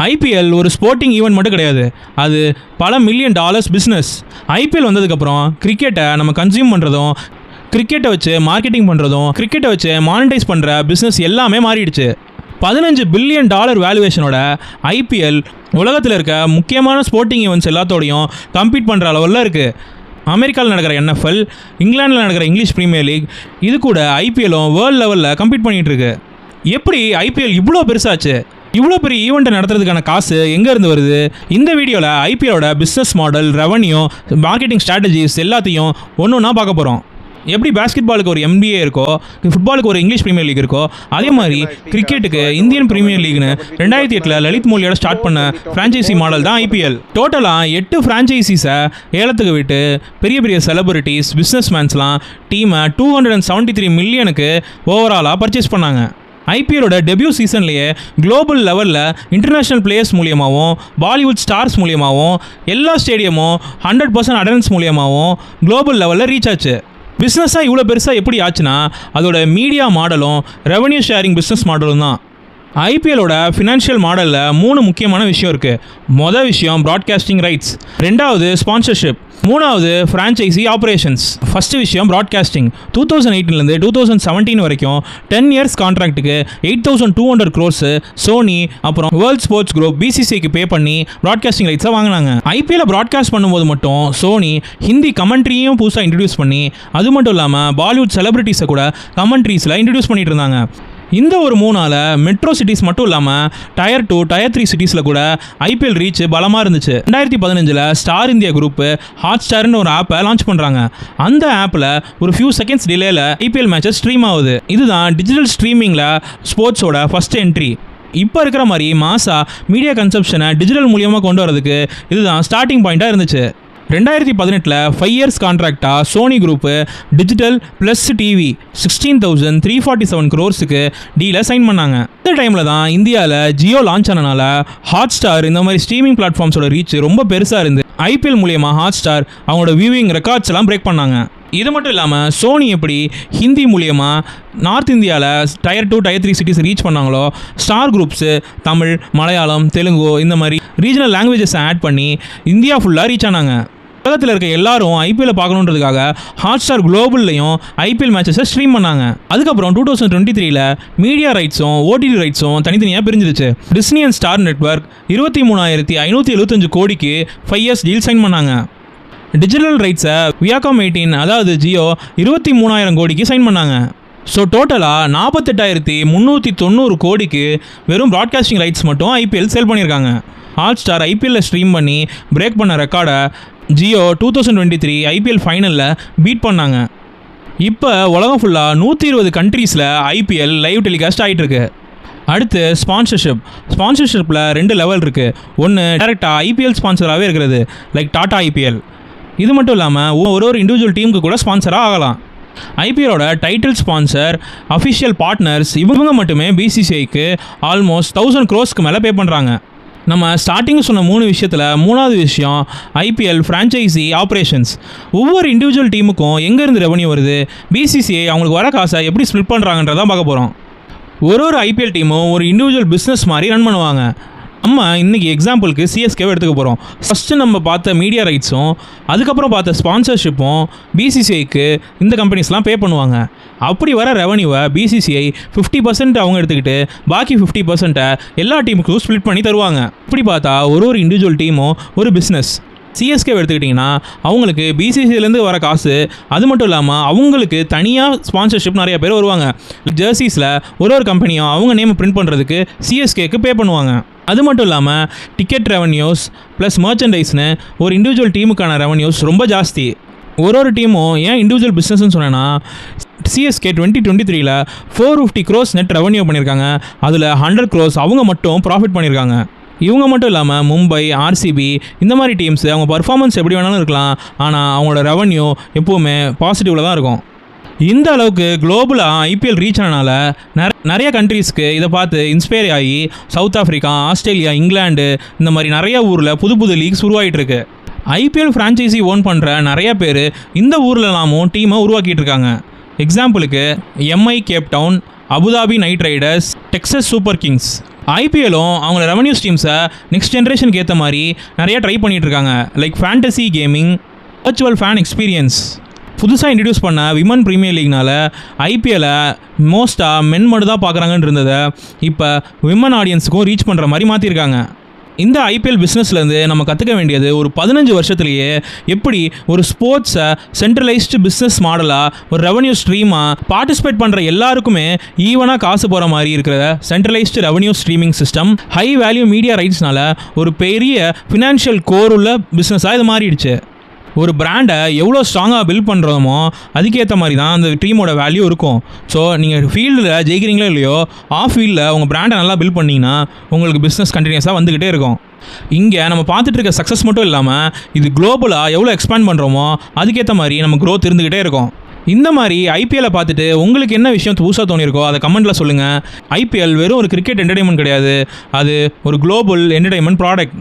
IPL ஒரு sporting event மட்டும் கிடையாது, அது பல மில்லியன் டாலர்ஸ் பிஸ்னஸ். ஐபிஎல் வந்ததுக்கப்புறம் கிரிக்கெட்டை நம்ம கன்சியூம் பண்ணுறதும், கிரிக்கெட்டை வச்சு மார்க்கெட்டிங் பண்ணுறதும், கிரிக்கெட்டை வச்சு மானிட்டைஸ் பண்ணுற பிஸ்னஸ் எல்லாமே மாறிடுச்சு. $15 பில்லியன் வேல்யூவேஷனோட ஐபிஎல் உலகத்தில் இருக்க முக்கியமான ஸ்போர்ட்டிங் ஈவெண்ட்ஸ் எல்லாத்தோடையும் கம்பீட் பண்ணுற அளவில் இருக்குது. அமெரிக்காவில் நடக்கிற NFL, இங்கிலாண்டில் நடக்கிற இங்கிலீஷ் ப்ரீமியர் லீக், இது கூட ஐபிஎல்லும் வேர்ல்டு லெவலில் கம்பீட் பண்ணிகிட்டு இருக்கு. எப்படி ஐபிஎல் இவ்வளோ பெருசாச்சு? இவ்வளோ பெரிய ஈவெண்ட்டை நடத்துறதுக்கான காசு எங்கேருந்து வருது? இந்த வீடியோவில் ஐபிஎலோட business model, revenue, marketing strategies எல்லாத்தையும் ஒன்று ஒன்றா பார்க்க போகிறோம். எப்படி பாஸ்கெட்பாலுக்கு ஒரு NBA இருக்கோ, ஃபுட்பாலுக்கு ஒரு இங்கிலீஷ் ப்ரீமியர் லீக் இருக்கோ, அதே மாதிரி கிரிக்கெட்டுக்கு இந்தியன் ப்ரீமியர் லீக்னு 2008 லலித் மோலியோட ஸ்டார்ட் பண்ண ஃப்ரான்ச்சைசி மாடல் தான் ஐபிஎல். டோட்டலாக 8 ஃப்ரான்ச்சைசிஸை ஏலத்துக்கு விட்டு பெரிய பெரிய செலிபிரிட்டிஸ், பிஸ்னஸ் மேன்ஸ்லாம் டீமை $273 மில்லியனுக்கு ஓவராலாக பர்ச்சேஸ் பண்ணாங்க. ஐபிஎலோட டெபியூ சீசன்லேயே குளோபல் லெவலில் இன்டர்நேஷ்னல் பிளேயர்ஸ் மூலியமாகவும், பாலிவுட் ஸ்டார்ஸ் மூலியமாகவும், எல்லா ஸ்டேடியமும் 100% அட்டெண்டன்ஸ் மூலியமாகவும் குளோபல் லெவலில் ரீச் ஆச்சு. பிஸ்னஸாக இவ்வளோ பெருசாக எப்படி ஆச்சுன்னா அதோட மீடியா மாடலும் ரெவன்யூ ஷேரிங் பிஸ்னஸ் மாடலும் தான். ஐபிஎலோட ஃபினான்ஷியல் மாடலில் 3 முக்கியமான விஷயம் இருக்குது. மொதல் விஷயம் ப்ராட்காஸ்டிங் ரைட்ஸ், ரெண்டாவது ஸ்பான்சர்ஷிப், மூணாவது ஃப்ரான்ச்சைசி ஆப்ரேஷன்ஸ். ஃபஸ்ட்டு விஷயம் ப்ராட்காஸ்டிங். 2018 2017 வரைக்கும் 10 இயர்ஸ் கான்ட்ராக்ட்டுக்கு 8,200 crores சோனி அப்புறம் வேர்ல்ட் ஸ்போர்ட்ஸ் குரூப் BCCIக்கு பே பண்ணி ப்ராட்காஸ்டிங் ரைட்ஸை வாங்கினாங்க. ஐபிஎல்லை ப்ராட்காஸ்ட் பண்ணும்போது மட்டும் சோனி ஹிந்தி கமெண்ட்ரியும் புதுசாக இன்ட்ரடியூஸ் பண்ணி, அது மட்டும் இல்லாமல் பாலிவுட் செலிபிரிட்டிஸை கூட கமெண்ட்ரிஸில் இன்ட்ரடியூஸ் பண்ணிட்டு இருந்தாங்க. இந்த ஒரு 3 மெட்ரோ சிட்டிஸ் மட்டும் இல்லாமல் Tier 2, Tier 3 சிட்டிஸில் கூட ஐபிஎல் ரீச் பலமாக இருந்துச்சு. 2015 ஸ்டார் இந்தியா குரூப்பு ஹாட்ஸ்டார்னு ஒரு ஆப்பை லான்ச் பண்ணுறாங்க. அந்த ஆப்பில் ஒரு ஃபியூ செகண்ட்ஸ் டிலேயில் ஐபிஎல் மேட்சஸ் ஸ்ட்ரீம் ஆகுது. இதுதான் டிஜிட்டல் ஸ்ட்ரீமிங்கில் ஸ்போர்ட்ஸோட ஃபஸ்ட் என்ட்ரி. இப்போ இருக்கிற மாதிரி மாசா மீடியா கன்சப்ஷனை டிஜிட்டல் மூலியமாக கொண்டு வரதுக்கு இதுதான் ஸ்டார்டிங் பாயிண்ட்டாக இருந்துச்சு. 2018 5 இயர்ஸ் கான்ட்ராக்டாக Sony group digital plus TV 16,347 crores டீலை சைன் பண்ணாங்க. இந்த டைமில் தான் இந்தியாவில் ஜியோ லான்ச் ஆனனால ஹாட்ஸ்டார் இந்த மாதிரி ஸ்ட்ரீமிங் பிளாட்ஃபார்ம்ஸோட ரீச் ரொம்ப பெருசாக இருந்து ஐபிஎல் மூலியமாக ஹாட்ஸ்டார் அவங்களோட வியூவிங் ரெக்கார்ட்ஸ் எல்லாம் பிரேக் பண்ணாங்க. இது மட்டும் இல்லாமல் சோனி எப்படி ஹிந்தி மூலியமாக நார்த் இந்தியாவில் Tier 2, Tier 3 சிட்டிஸ் ரீச் பண்ணாங்களோ, ஸ்டார் குரூப்ஸு தமிழ், மலையாளம், தெலுங்கு இந்த மாதிரி ரீஜனல் லாங்குவேஜஸை ஆட் பண்ணி இந்தியா ஃபுல்லாக ரீச் ஆனாங்க. உலகத்தில் இருக்க எல்லாரும் ஐபிஎல்லை பார்க்கணுன்றதுக்காக ஹாட்ஸ்டார் குளோபல்லையும் ஐபிஎல் மேட்சஸை ஸ்ட்ரீம் பண்ணாங்க. அதுக்கப்புறம் 2023 மீடியா ரைட்ஸும் OTT ரைட்ஸும் தனித்தனியாக பிரிஞ்சிருச்சு. டிஸ்னி அண்ட் ஸ்டார் நெட்வொர்க் 23,575 கோடிக்கு 5 இயர்ஸ் டீல் சைன் பண்ணாங்க. டிஜிட்டல் ரைட்ஸை வியாகாம் 18 அதாவது ஜியோ 23,000 கோடிக்கு சைன் பண்ணாங்க. ஸோ டோட்டலாக 48,390 கோடிக்கு வெறும் ப்ராட்காஸ்டிங் ரைட்ஸ் மட்டும் ஐபிஎல் சேல் பண்ணியிருக்காங்க. ஹாட்ஸ்டார் ஐபிஎல்லில் ஸ்ட்ரீம் பண்ணி பிரேக் பண்ண ரெக்கார்டை ஜியோ 2023 ஐபிஎல் ஃபைனலில் பீட் பண்ணாங்க. இப்போ உலகம் ஃபுல்லாக 120 கண்ட்ரீஸில் ஐபிஎல் லைவ் டெலிகாஸ்ட் ஆகிட்டுருக்கு. அடுத்து ஸ்பான்சர்ஷிப்பில் 2 லெவல் இருக்குது. ஒன்று டேரெக்டாக ஐபிஎல் ஸ்பான்சராகவே இருக்கிறது, லைக் டாடா ஐபிஎல். இது மட்டும் இல்லாமல் ஒரு இண்டிவிஜுவல் டீமுக்கு கூட ஸ்பான்சராக ஆகலாம். ஐபிஎலோட டைட்டில் ஸ்பான்சர், அஃபிஷியல் பார்ட்னர்ஸ் இவங்க மட்டுமே BCCIக்கு ஆல்மோஸ்ட் 1,000 crores மேலே பே பண்ணுறாங்க. நம்ம ஸ்டார்டிங் சொன்ன 3 விஷயத்தில் 3வது விஷயம் ஐபிஎல் ஃப்ரான்ச்சைசி ஆப்ரேஷன்ஸ். ஒவ்வொரு இண்டிவிஜுவல் டீமுக்கும் எங்கேருந்து ரெவன்யூ வருது, BCCI அவங்களுக்கு வர காசை எப்படி ஸ்ப்ளிட் பண்ணுறாங்கன்றதான் பார்க்க போகிறோம். ஒரு ஐபிஎல் டீமும் ஒரு இண்டிவிஜுவல் பிஸ்னஸ் மாதிரி ரன் பண்ணுவாங்க. நம்ம இன்றைக்கி எக்ஸாம்பிளுக்கு CSKவை எடுத்துக்க போகிறோம். ஃபஸ்ட்டு நம்ம பார்த்த மீடியா ரைட்ஸும் அதுக்கப்புறம் பார்த்த ஸ்பான்சர்ஷிப்பும் BCCIக்கு இந்த கம்பெனிஸ்லாம் பே பண்ணுவாங்க. அப்படி வர ரெவன்யூவை BCCI 50% அவங்க எடுத்துக்கிட்டு பாக்கி 50% எல்லா டீமுக்கும் ஸ்ப்ளிட் பண்ணி தருவாங்க. இப்படி பார்த்தா ஒரு இண்டிவிஜுவல் டீமும் ஒரு பிஸ்னஸ். CSK எடுத்துக்கிட்டிங்கன்னா அவங்களுக்கு BCCIலேருந்து வர காசு, அது மட்டும் இல்லாமல் அவங்களுக்கு தனியாக ஸ்பான்சர்ஷிப் நிறைய பேர் வருவாங்க. ஜெர்சிஸில் ஒரு கம்பெனியும் அவங்க நேமை பிரிண்ட் பண்ணுறதுக்கு CSKக்கு பே பண்ணுவாங்க. அது மட்டும் இல்லாமல் டிக்கெட் ரெவன்யூஸ் ப்ளஸ் மர்ச்சன்டைஸ்னு ஒரு இண்டிவிஜுவல் டீமுக்கான ரெவன்யூஸ் ரொம்ப ஜாஸ்தி. ஒரு டீமும் ஏன் இண்டிவிஜுவல் பிஸ்னஸ்ன்னு சொன்னேன்னா, CSK 2023 450 crores நெட் ரெவன்யூ பண்ணியிருக்காங்க. அதில் 100 crores அவங்க மட்டும் ப்ராஃபிட் பண்ணியிருக்காங்க. இவங்க மட்டும் இல்லாமல் மும்பை, RCB இந்த மாதிரி டீம்ஸ் அவங்க பர்ஃபார்மன்ஸ் எப்படி வேணாலும் இருக்கலாம், ஆனால் அவங்களோட ரெவன்யூ எப்போவுமே பாசிட்டிவில் தான் இருக்கும். இந்த அளவுக்கு குளோபலாக ஐபிஎல் ரீச் ஆனனால நிறைய கண்ட்ரீஸ்க்கு இதை பார்த்து இன்ஸ்பயர் ஆகி சவுத் ஆஃப்ரிக்கா, ஆஸ்திரேலியா, இங்கிலாந்து இந்த மாதிரி நிறைய ஊரில் புது லீக்ஸ் உருவாகிட்டு இருக்கு. ஐபிஎல் ஃப்ரான்ச்சைசி ஓன் பண்ணுற நிறைய பேர் இந்த ஊர்லலாமும் டீமை உருவாக்கிட்டு இருக்காங்க. எக்ஸாம்பிளுக்கு MI Cape Town, Abu Dhabi knight riders, Texas super kings. ஐபிஎல்லும் அவங்கள ரெவன்யூ ஸ்ட்ரீம்ஸை நெக்ஸ்ட் ஜென்ரேஷனுக்கு ஏற்ற மாதிரி நிறையா ட்ரை பண்ணிகிட்டு இருக்காங்க. Like fantasy gaming, virtual fan experience. புதுசாக இன்ட்ரடியூஸ் பண்ண விமன் ப்ரீமியர் லீக்னால ஐபிஎல்லை மோஸ்ட்டாக மென் மட்டும் தான் பார்க்குறாங்கன்னு இருந்ததை இப்போ விமன் ஆடியன்ஸுக்கும் ரீச் பண்ணுற மாதிரி மாற்றிருக்காங்க. இந்த ஐபிஎல் பிஸ்னஸ்லேருந்து நம்ம கற்றுக்க வேண்டியது ஒரு 15 வருஷத்துலேயே எப்படி ஒரு ஸ்போர்ட்ஸை சென்ட்ரலைஸ்டு பிஸ்னஸ் மாடலாக ஒரு ரெவன்யூ ஸ்ட்ரீமாக பார்ட்டிசிபேட் பண்ணுற எல்லாருக்குமே ஈவனாக காசு போகிற மாதிரி இருக்கிற centralised revenue streaming system high value media ரைட்ஸ்னால ஒரு பெரிய ஃபினான்ஷியல் கோர் உள்ள பிஸ்னஸாக இது மாறிடுச்சு. ஒரு பிராண்டை எவ்வளோ ஸ்ட்ராங்காக பில்ட் பண்ணுறோமோ அதுக்கேற்ற மாதிரி தான் அந்த டீமோட வேல்யூ இருக்கும். ஸோ நீங்கள் ஃபீல்டில் ஜெயிக்கிறீங்களோ இல்லையோ, ஆஃப் ஃபீல்டில் உங்கள் பிராண்டை நல்லா பில்ட் பண்ணிங்கன்னா உங்களுக்கு பிஸ்னஸ் கண்டினியூஸாக வந்துக்கிட்டே இருக்கும். இங்கே நம்ம பார்த்துட்டு இருக்க சக்ஸஸ் மட்டும் இல்லாமல் இது குளோபலாக எவ்வளோ எக்ஸ்பேண்ட் பண்ணுறோமோ அதுக்கேற்ற மாதிரி நம்ம க்ரோத் இருந்துக்கிட்டே இருக்கும். இந்த மாதிரி ஐபிஎல்லை பார்த்துட்டு உங்களுக்கு என்ன விஷயம் புதுசாக தோணியிருக்கோ அதை கமெண்ட்டில் சொல்லுங்கள். ஐபிஎல் வெறும் ஒரு கிரிக்கெட் என்டர்டெயின்மெண்ட் கிடையாது, அது ஒரு குளோபல் என்டர்டெயின்மெண்ட் ப்ராடக்ட்.